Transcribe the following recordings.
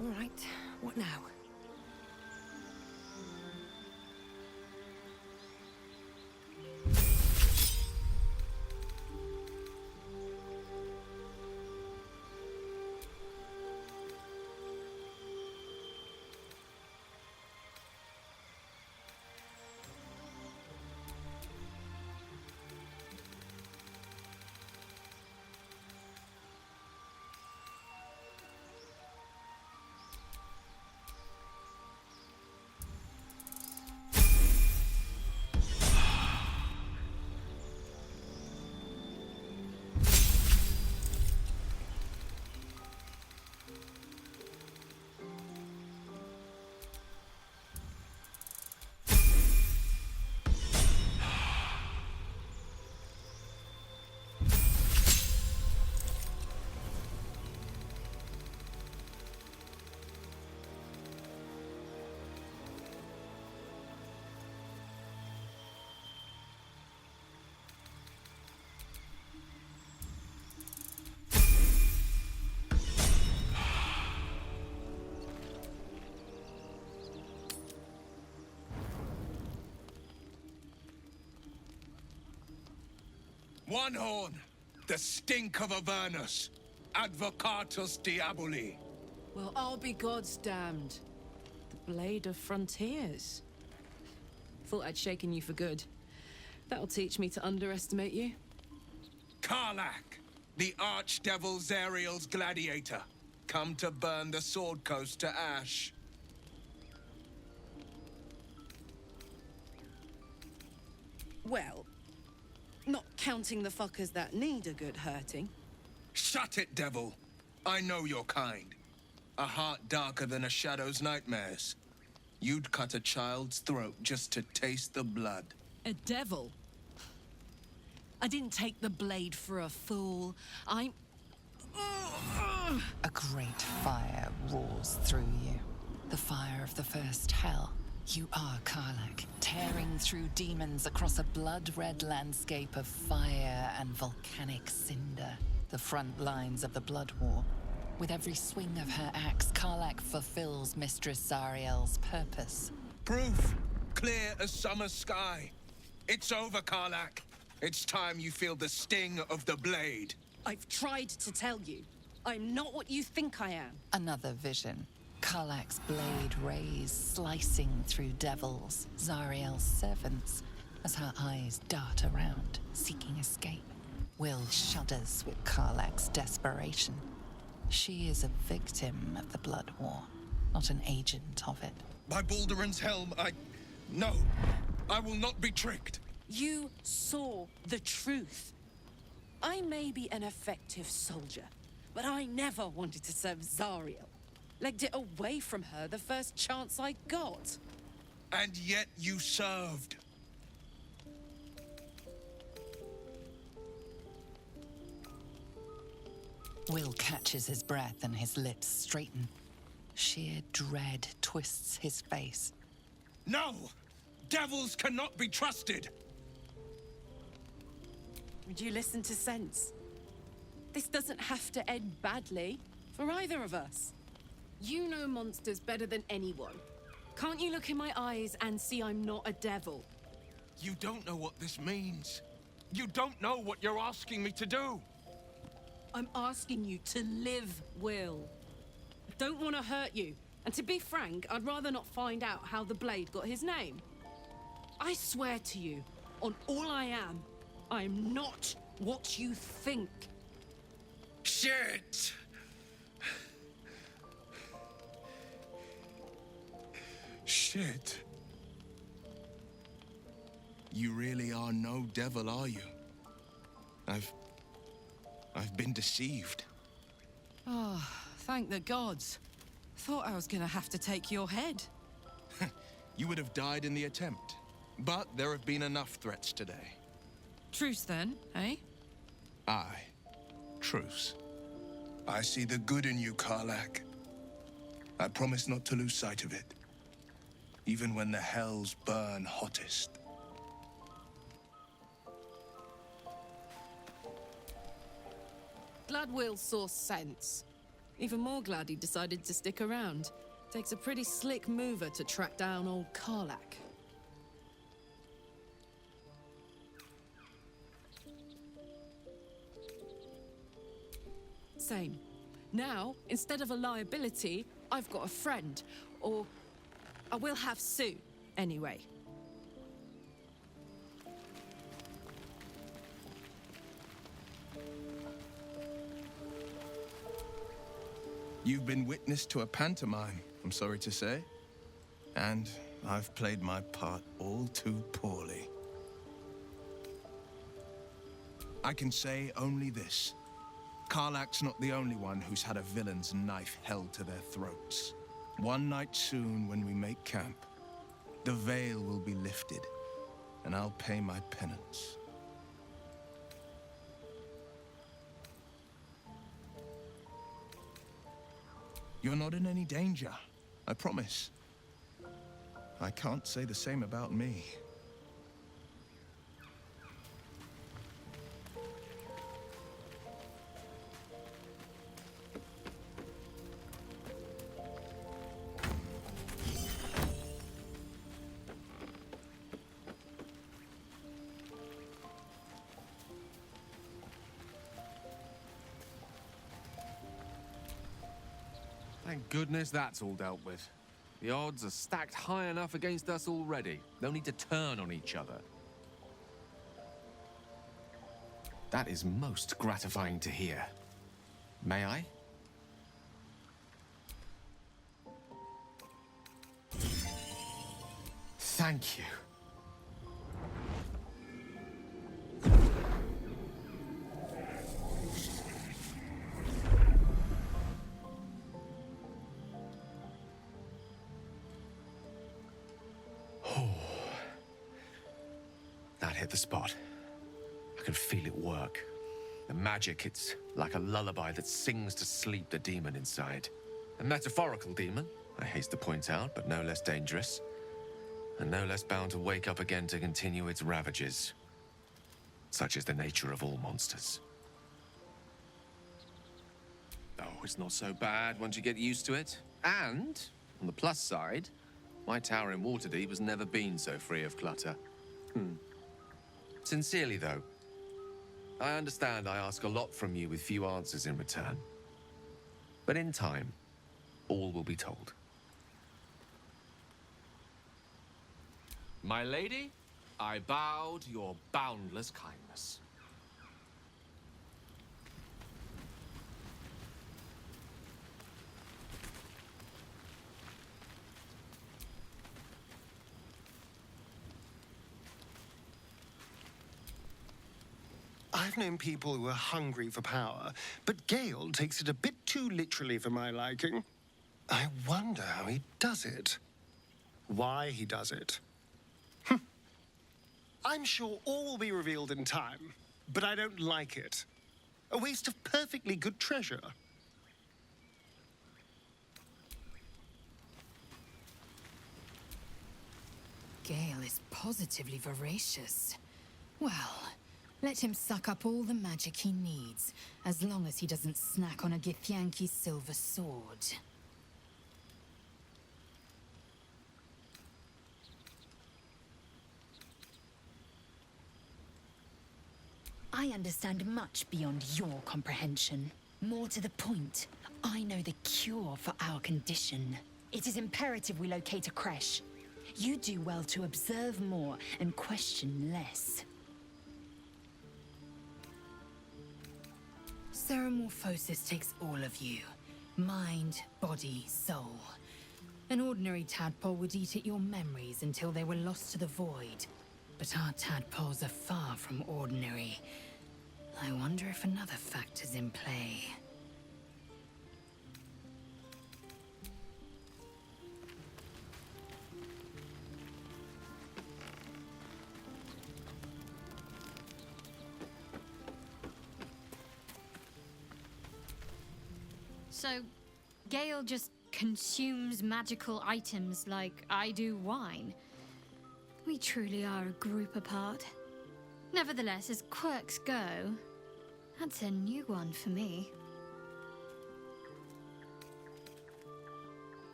All right, what now? One horn, the stink of Avernus, advocatus diaboli. Well, I'll be God's damned. The Blade of Frontiers. Thought I'd shaken you for good. That'll teach me to underestimate you. Karlach, the archdevil Zariel's gladiator, come to burn the Sword Coast to ash. Well, not counting the fuckers that need a good hurting. Shut it, devil. I know your kind. A heart darker than a shadow's nightmares. You'd cut a child's throat just to taste the blood. A devil? I didn't take the blade for a fool. I'm... A great fire roars through you. The fire of the first hell. You are Karlach, tearing through demons across a blood-red landscape of fire and volcanic cinder. The front lines of the Blood War. With every swing of her axe, Karlach fulfills Mistress Zariel's purpose. Proof, clear as summer sky. It's over, Karlach. It's time you feel the sting of the blade. I've tried to tell you. I'm not what you think I am. Another vision. Karlach's blade rays slicing through devils, Zariel's servants, as her eyes dart around, seeking escape. Will shudders with Karlach's desperation. She is a victim of the Blood War, not an agent of it. By Baldur's helm, No, I will not be tricked. You saw the truth. I may be an effective soldier, but I never wanted to serve Zariel. Legged it away from her the first chance I got. And yet you served. Will catches his breath and his lips straighten. Sheer dread twists his face. No! Devils cannot be trusted! Would you listen to sense? This doesn't have to end badly for either of us. You know monsters better than anyone. Can't you look in my eyes and see I'm not a devil? You don't know what this means. You don't know what you're asking me to do. I'm asking you to live, Will. I don't want to hurt you. And to be frank, I'd rather not find out how the Blade got his name. I swear to you, on all I am not what you think. Shit! Shit. You really are no devil, are you? I've been deceived. Oh, thank the gods. Thought I was gonna have to take your head. You would have died in the attempt. But there have been enough threats today. Truce then, eh? Aye. Truce. I see the good in you, Karlach. I promise not to lose sight of it. Even when the hells burn hottest. Glad Will saw sense. Even more glad he decided to stick around. Takes a pretty slick mover to track down old Karlak. Same. Now, instead of a liability, I've got a friend. Or I will have soon, anyway. You've been witness to a pantomime, I'm sorry to say. And I've played my part all too poorly. I can say only this. Karlak's not the only one who's had a villain's knife held to their throats. One night soon, when we make camp, the veil will be lifted, and I'll pay my penance. You're not in any danger, I promise. I can't say the same about me. Thank goodness that's all dealt with. The odds are stacked high enough against us already. No need to turn on each other. That is most gratifying to hear. May I? Thank you. That hit the spot. I can feel it work. The magic, it's like a lullaby that sings to sleep the demon inside. A metaphorical demon, I haste to point out, but no less dangerous. And no less bound to wake up again to continue its ravages. Such is the nature of all monsters. Oh, it's not so bad once you get used to it. And, on the plus side, my tower in Waterdeep has never been so free of clutter. Sincerely, though, I understand I ask a lot from you with few answers in return. But in time, all will be told. My lady, I bow to your boundless kindness. I've known people who are hungry for power, but Gale takes it a bit too literally for my liking. I wonder how he does it. Why he does it. I'm sure all will be revealed in time, but I don't like it. A waste of perfectly good treasure. Gale is positively voracious. Well, let him suck up all the magic he needs, as long as he doesn't snack on a Githyanki's silver sword. I understand much beyond your comprehension. More to the point, I know the cure for our condition. It is imperative we locate a creche. You do well to observe more and question less. Ceramorphosis takes all of you. Mind, body, soul. An ordinary tadpole would eat at your memories until they were lost to the void. But our tadpoles are far from ordinary. I wonder if another factor's in play. So, Gale just consumes magical items like I do wine. We truly are a group apart. Nevertheless, as quirks go, that's a new one for me.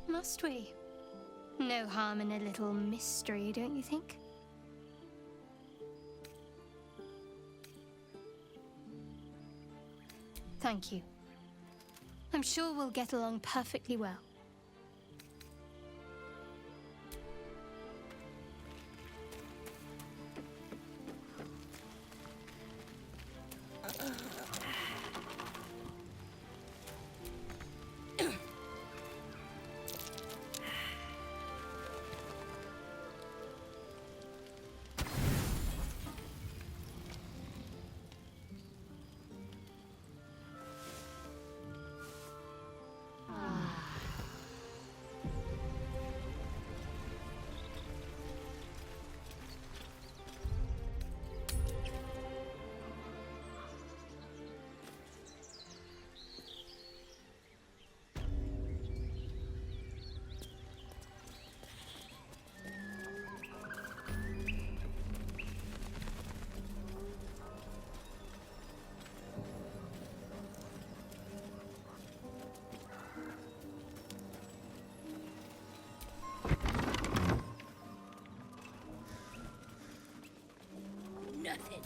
Must we? No harm in a little mystery, don't you think? Thank you. I'm sure we'll get along perfectly well. Nothing.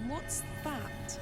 What's that?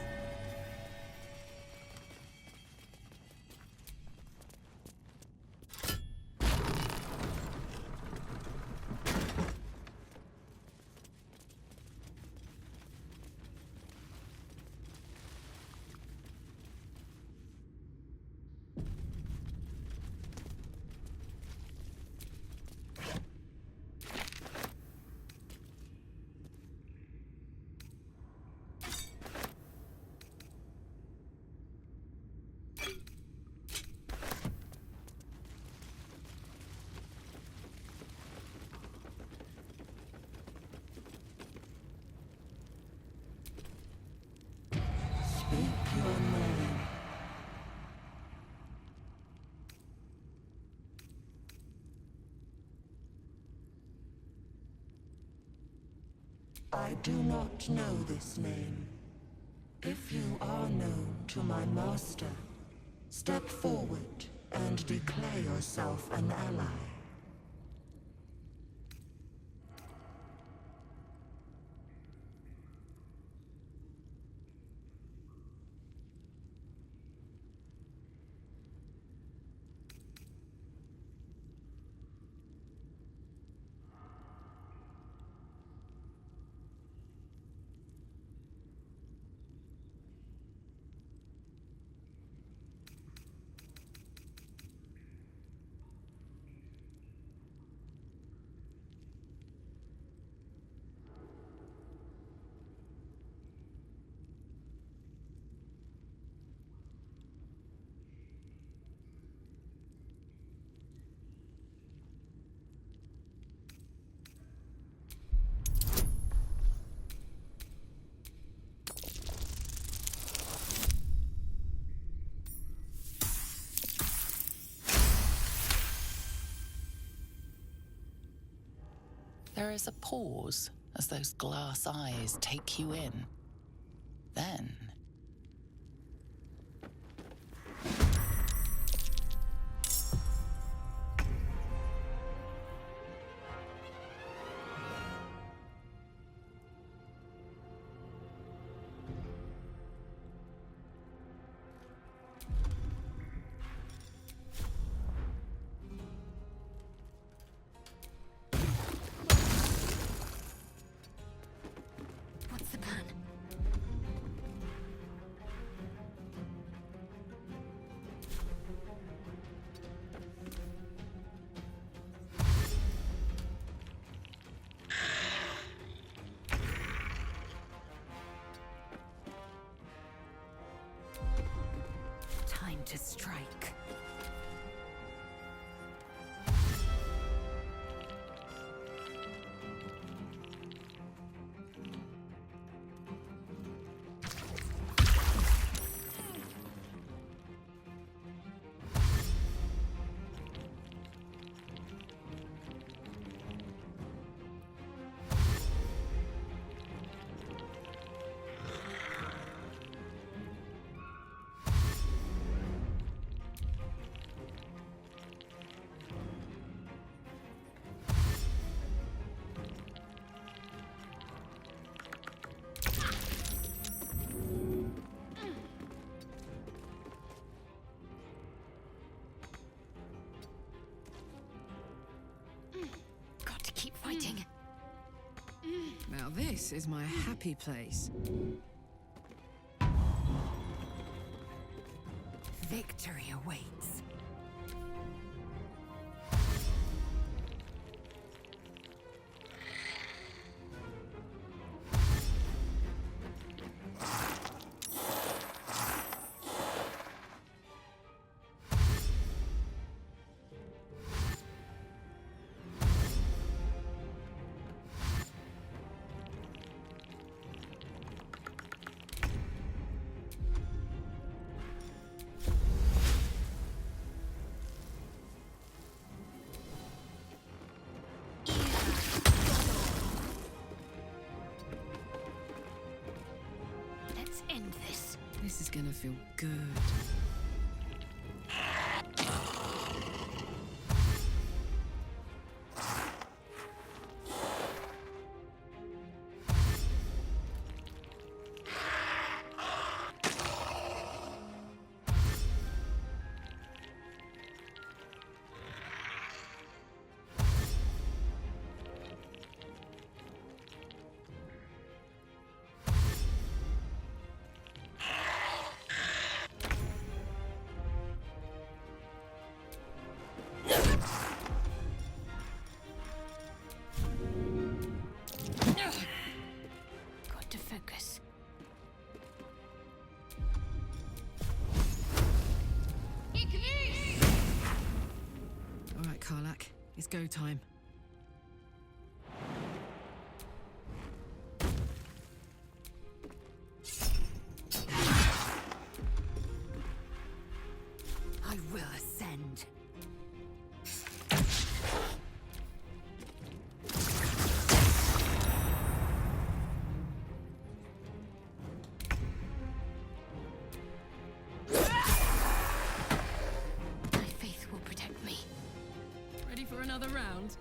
I do not know this name. If you are known to my master, step forward and declare yourself an ally. There is a pause as those glass eyes take you in. Then... What's the plan? Time to strike. This is my happy place. Victory awaits. Let's end this. This is gonna feel good. Got to focus. All right, Karlak, it's go time. I will ascend. My faith will protect me. Ready for another round?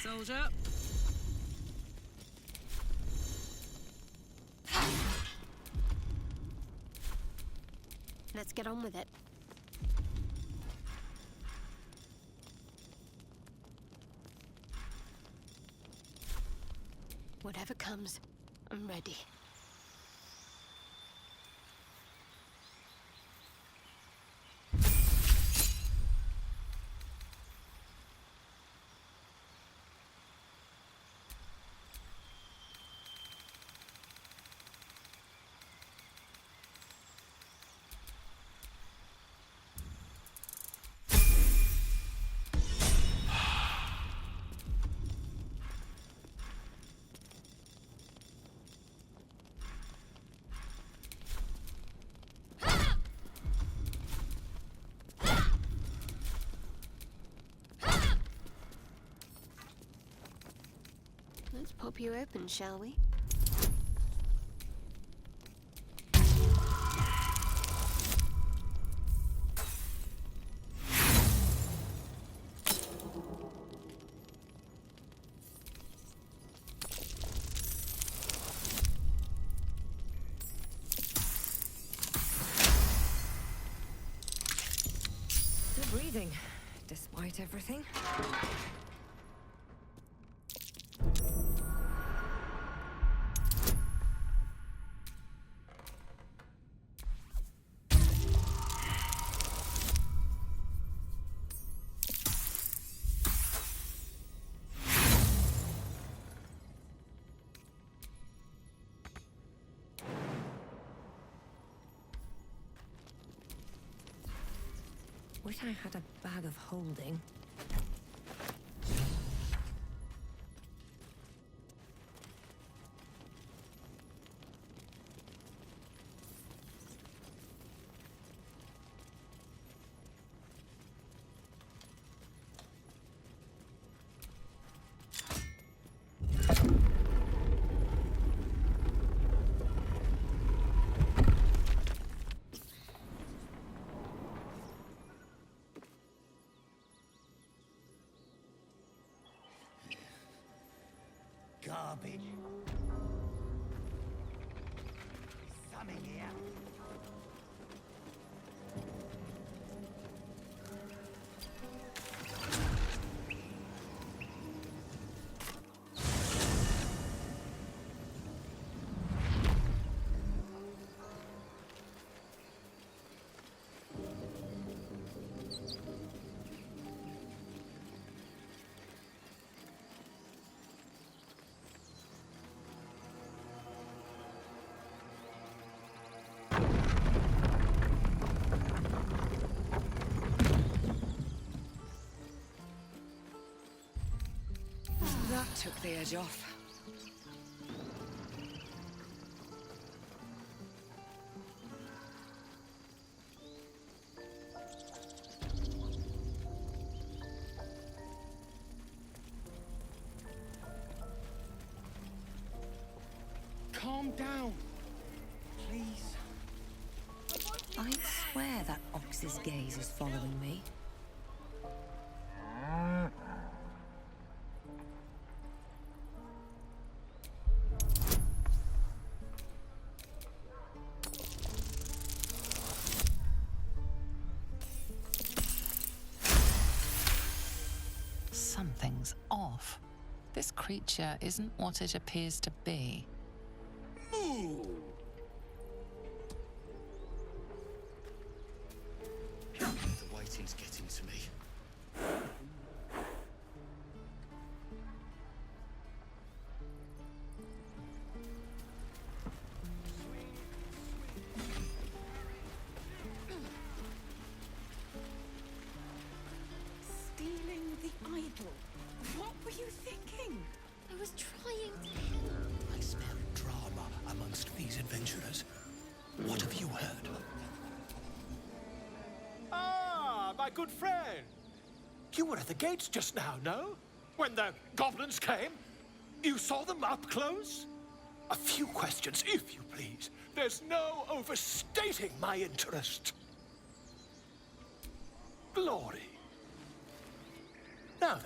Soldier. Let's get on with it. Whatever comes, I'm ready. Let's pop you open, shall we? Still breathing, despite everything. Wish I had a bag of holding. Garbage. Something here. That took the edge off. Calm down, please. I swear that ox's gaze is following me. Something's off. This creature isn't what it appears to be. Move! The waiting's getting to me. Stealing the idol. What were you thinking? I was trying to help. I smell drama amongst these adventurers. What have you heard? Ah, my good friend. You were at the gates just now, no? When the goblins came? You saw them up close? A few questions, if you please. There's no overstating my interest. Glory. Now then,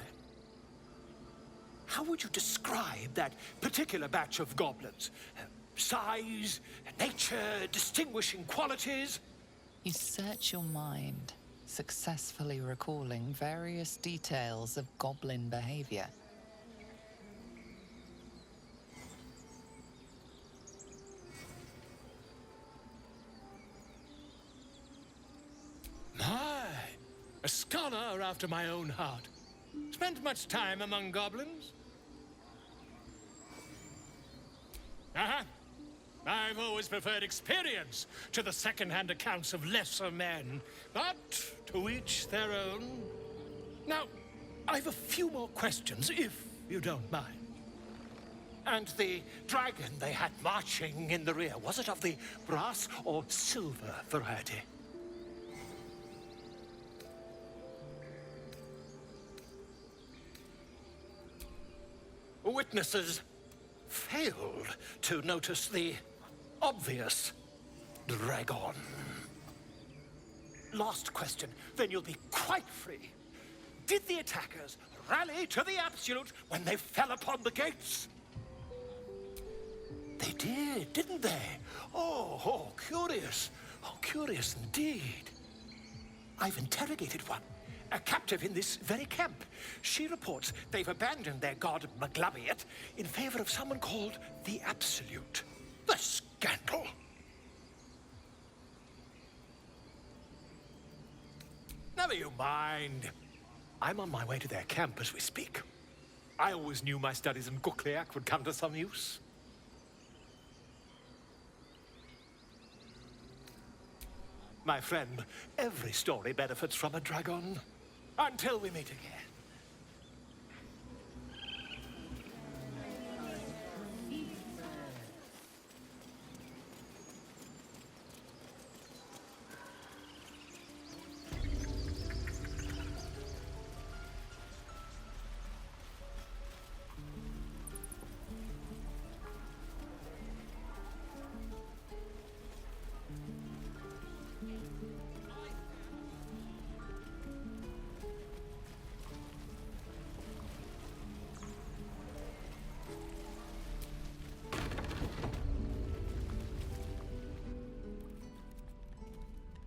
how would you describe that particular batch of goblins? Size, nature, distinguishing qualities? You search your mind, successfully recalling various details of goblin behavior. My, a scholar after my own heart. Spent much time among goblins? Uh-huh. I've always preferred experience to the second-hand accounts of lesser men, but to each their own. Now, I've a few more questions, if you don't mind. And the dragon they had marching in the rear, was it of the brass or silver variety? Witnesses failed to notice the obvious dragon. Last question, then you'll be quite free. Did the attackers rally to the absolute when they fell upon the gates? They did, didn't they? Oh, curious. Oh, curious indeed. I've interrogated one, a captive in this very camp. She reports they've abandoned their god Maglabiet in favor of someone called the Absolute. The scandal! Never you mind. I'm on my way to their camp as we speak. I always knew my studies in Gukliak would come to some use. My friend, every story benefits from a dragon. Until we meet again.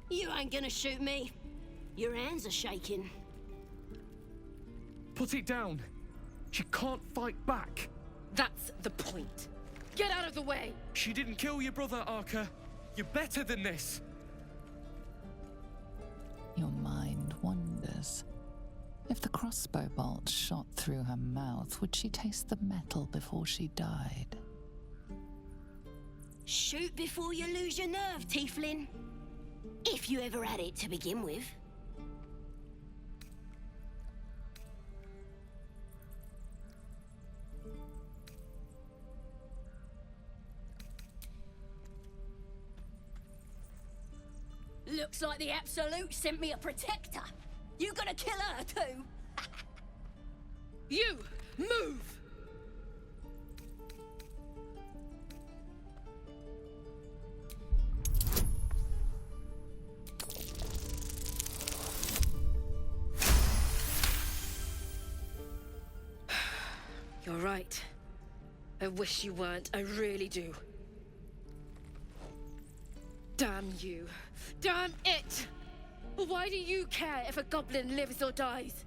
You ain't gonna shoot me. Your hands are shaking. Put it down. She can't fight back. That's the point. Get out of the way! She didn't kill your brother, Arca. You're better than this. Your mind wanders. If the crossbow bolt shot through her mouth, would she taste the metal before she died? Shoot before you lose your nerve, Tiefling. If you ever had it to begin with. Looks like the Absolute sent me a protector. You gonna kill her too? You! Move! You're right. I wish you weren't. I really do. Damn you. Damn it! Why do you care if a goblin lives or dies?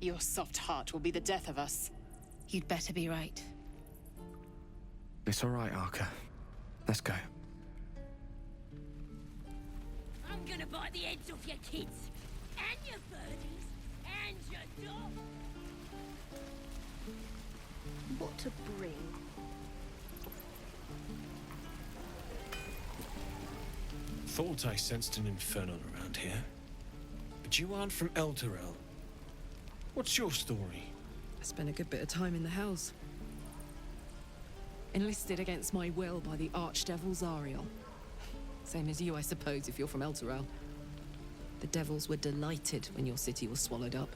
Your soft heart will be the death of us. You'd better be right. It's all right, Arca. Let's go. I'm gonna bite the heads off your kids, and your birdies, and your dog. What to bring? Thought I sensed an infernal around here. But you aren't from Elturel. What's your story? I spent a good bit of time in the Hells. Enlisted against my will by the Archdevil Zariel. Same as you, I suppose, if you're from Elturel. The devils were delighted when your city was swallowed up.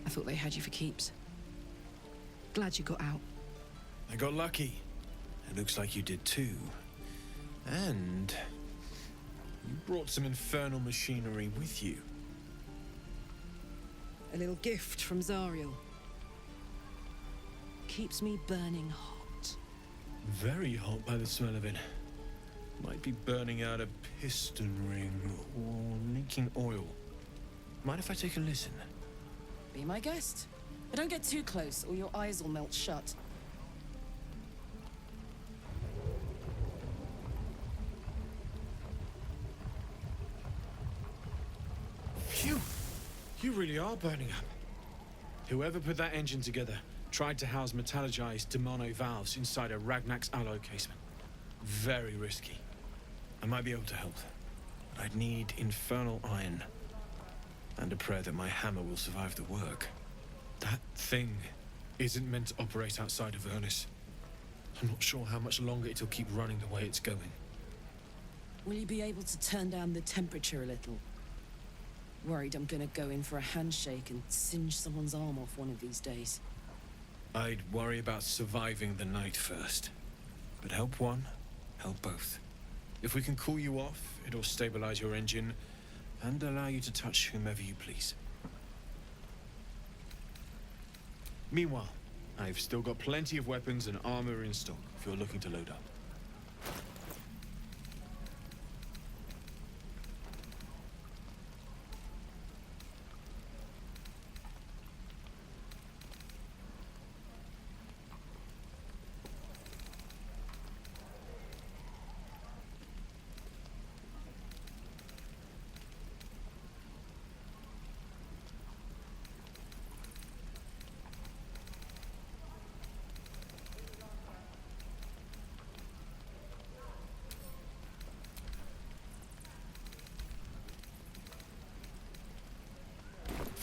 I thought they had you for keeps. Glad you got out. I got lucky. It looks like you did too. And you brought some infernal machinery with you. A little gift from Zariel. Keeps me burning hot. Very hot by the smell of it. Might be burning out a piston ring or leaking oil. Mind if I take a listen? Be my guest. But don't get too close or your eyes will melt shut. Phew! You really are burning up. Whoever put that engine together tried to house metallogized Demono valves inside a Ragnak's alloy casement. Very risky. I might be able to help, but I'd need infernal iron. And a prayer that my hammer will survive the work. That thing isn't meant to operate outside of Ernest. I'm not sure how much longer it'll keep running the way it's going. Will you be able to turn down the temperature a little? Worried I'm gonna go in for a handshake and singe someone's arm off one of these days. I'd worry about surviving the night first. But help one, help both. If we can cool you off, it'll stabilize your engine and allow you to touch whomever you please. Meanwhile, I've still got plenty of weapons and armor in stock if you're looking to load up.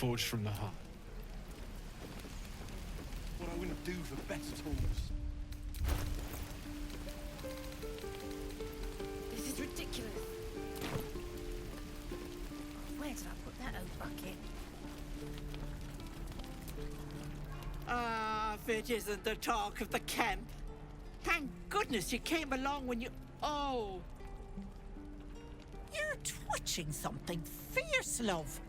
forged from the heart. What I wouldn't do for better tools. This is ridiculous. Where did I put that old bucket? Ah, if it isn't the talk of the camp. Thank goodness you came along when you... Oh. You're twitching something fierce, love.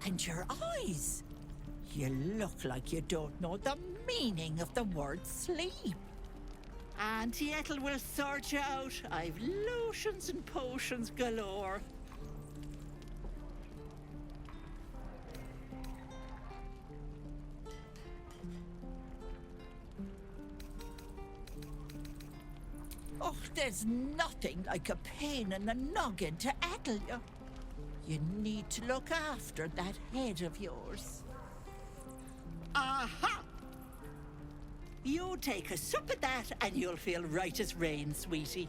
And your eyes. You look like you don't know the meaning of the word sleep. Auntie Ethel will sort you out. I've lotions and potions galore. Oh, there's nothing like a pain in the noggin to addle you. You need to look after that head of yours. Aha! You take a sup of that and you'll feel right as rain, sweetie.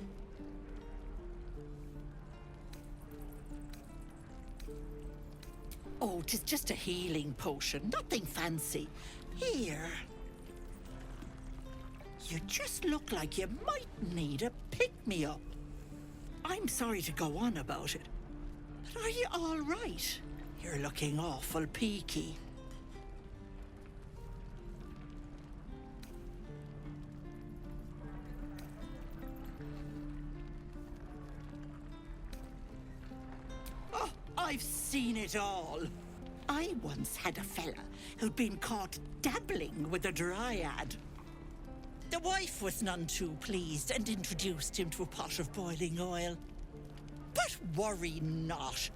Oh, 'tis just a healing potion, nothing fancy. Here. You just look like you might need a pick-me-up. I'm sorry to go on about it, but are you all right? You're looking awful peaky. Oh, I've seen it all. I once had a fella who'd been caught dabbling with a dryad. The wife was none too pleased and introduced him to a pot of boiling oil. But worry not.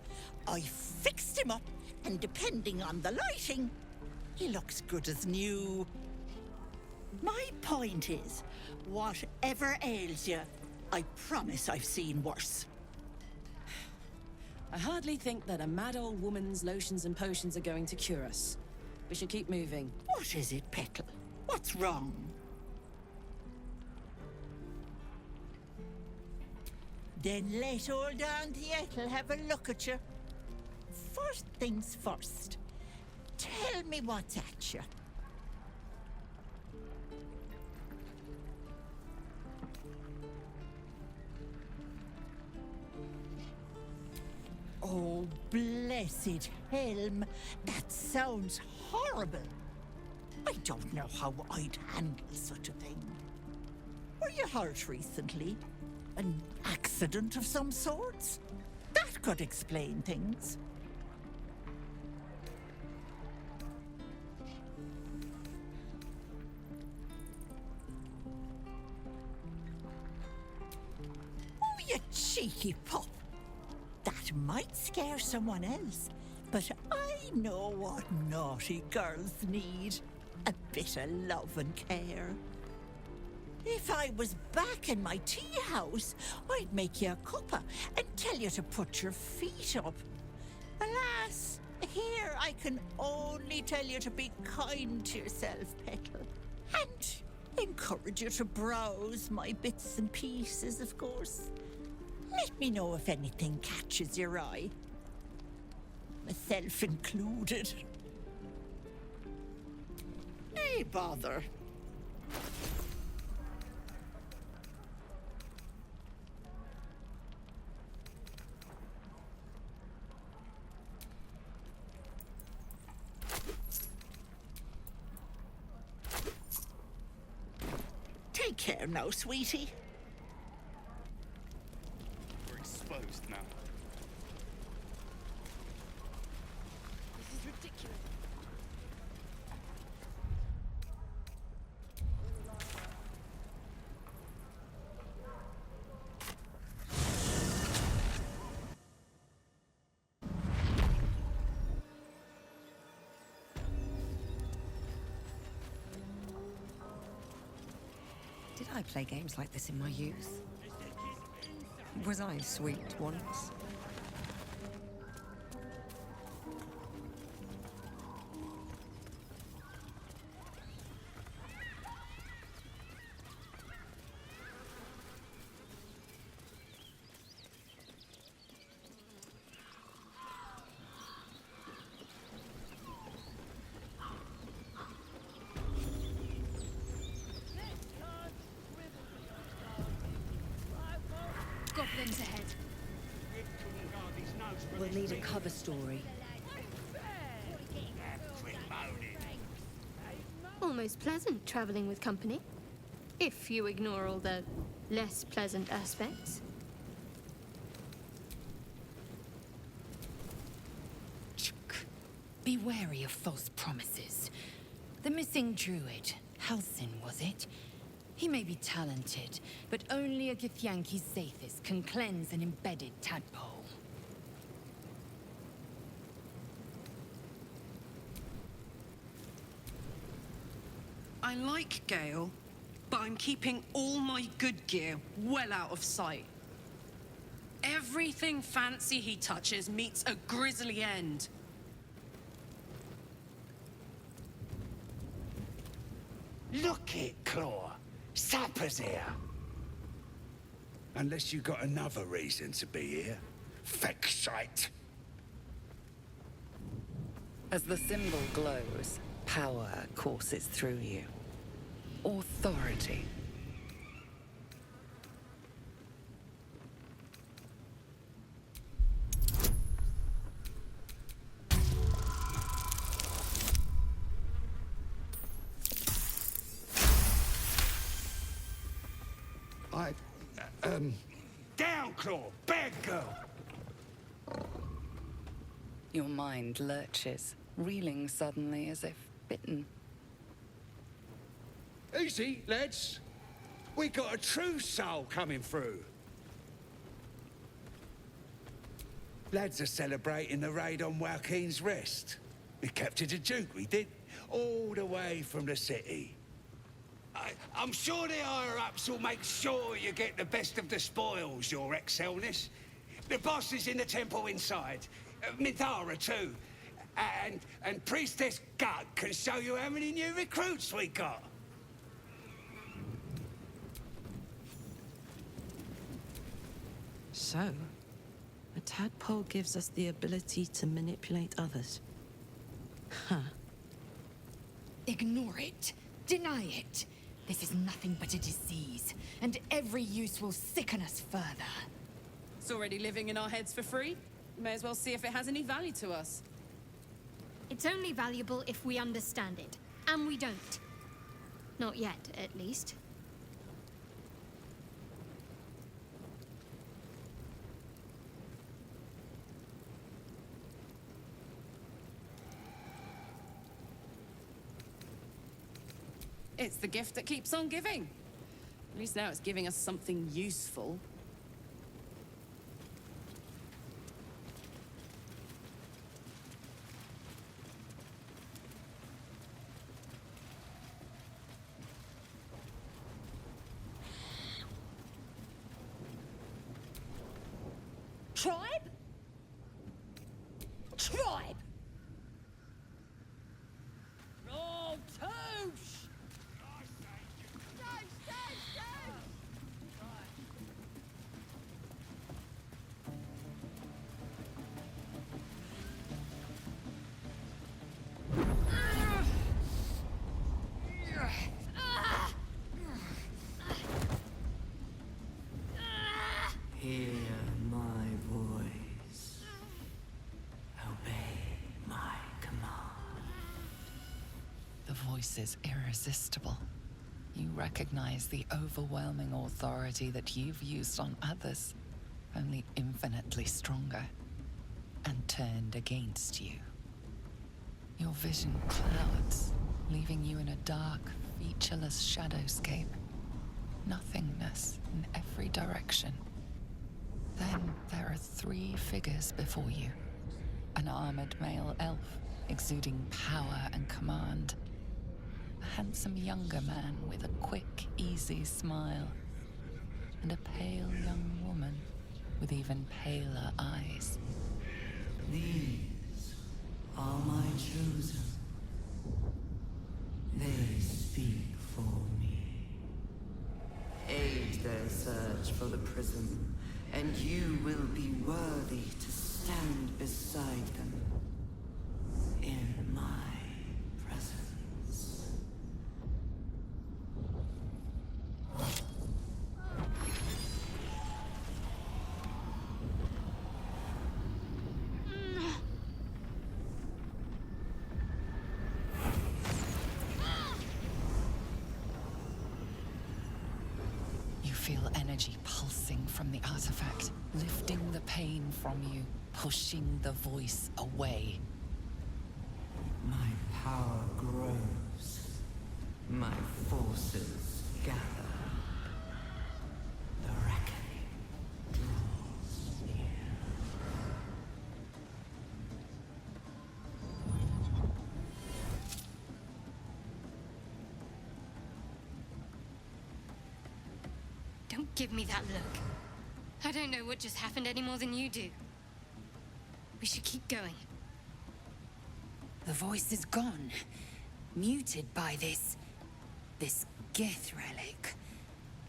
I fixed him up, and depending on the lighting, he looks good as new. My point is, whatever ails you, I promise I've seen worse. I hardly think that a mad old woman's lotions and potions are going to cure us. We should keep moving. What is it, Petal? What's wrong? Then let old Auntie Ethel have a look at you. First things first. Tell me what's at you. Oh, blessed Helm. That sounds horrible. I don't know how I'd handle such a thing. Were you hurt recently? An accident of some sorts? That could explain things. Oh, you cheeky pup. That might scare someone else, but I know what naughty girls need. A bit of love and care. If I was back in my tea house, I'd make you a cuppa and tell you to put your feet up. Alas, here I can only tell you to be kind to yourself, Petal. And encourage you to browse my bits and pieces, of course. Let me know if anything catches your eye. Myself included. Nay, bother. Take care now, sweetie. We're exposed now. This is ridiculous. Did I play games like this in my youth? Was I sweet once? Goblins ahead. We'll need a cover story. Almost pleasant traveling with company. If you ignore all the less pleasant aspects. Be wary of false promises. The missing druid, Halsin, was it? He may be talented, but only a Githyanki Zathis can cleanse an embedded tadpole. I like Gale, but I'm keeping all my good gear well out of sight. Everything fancy he touches meets a grisly end. Look it, Claw. Sapper's here. Unless you got another reason to be here. Feck shite. As the symbol glows, power courses through you. Authority. Down, Claw! Bad girl! Your mind lurches, reeling suddenly as if bitten. Easy, lads. We got a true soul coming through. Lads are celebrating the raid on Waukeen's Rest. We captured a duke, we did, all the way from the city. I'm sure the higher-ups will make sure you get the best of the spoils, your excelness. The boss is in the temple inside. Midara, too. And Priestess Gut can show you how many new recruits we got. So, a tadpole gives us the ability to manipulate others. Huh. Ignore it. Deny it. This is nothing but a disease, and every use will sicken us further. It's already living in our heads for free. May as well see if it has any value to us. It's only valuable if we understand it. And we don't. Not yet, at least. It's the gift that keeps on giving. At least now it's giving us something useful. Tribe? Tribe! Oh, Toosh! Hear my voice. Obey my command. The voice is irresistible. You recognize the overwhelming authority that you've used on others, only infinitely stronger, and turned against you. Your vision clouds, leaving you in a dark, featureless shadowscape. Nothingness in every direction. Then there are 3 figures before you. An armored male elf, exuding power and command. A handsome younger man with a quick, easy smile. And a pale young woman with even paler eyes. These are my chosen. They speak for me. Aid their search for the prism, and you will be worthy to stand beside them in my presence. energy pulsing from the artifact, lifting the pain from you, pushing the voice away. My power grows. My forces gather. The reckoning draws near. Don't give me that look. I don't know what just happened any more than you do. We should keep going. The voice is gone. Muted by this Gith relic.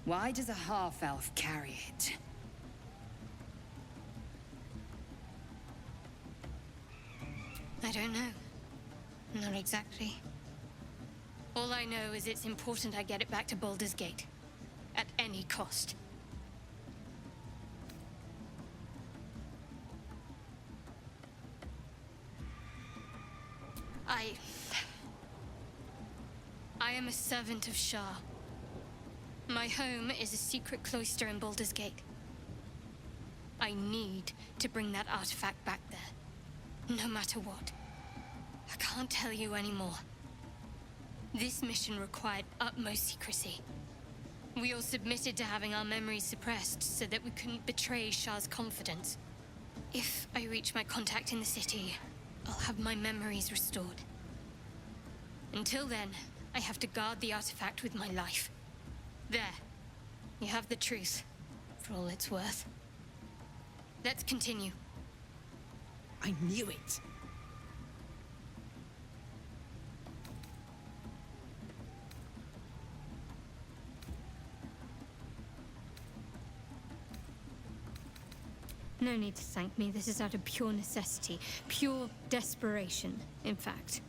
Why does a half-elf carry it? I don't know. Not exactly. All I know is it's important I get it back to Baldur's Gate. At any cost. I am a servant of Shah. My home is a secret cloister in Baldur's Gate. I need to bring that artifact back there. No matter what. I can't tell you anymore. This mission required utmost secrecy. We all submitted to having our memories suppressed so that we couldn't betray Shah's confidence. If I reach my contact in the city, I'll have my memories restored. Until then, I have to guard the artifact with my life. There. You have the truth, for all it's worth. Let's continue. I knew it. No need to thank me. This is out of pure necessity. Pure desperation, in fact.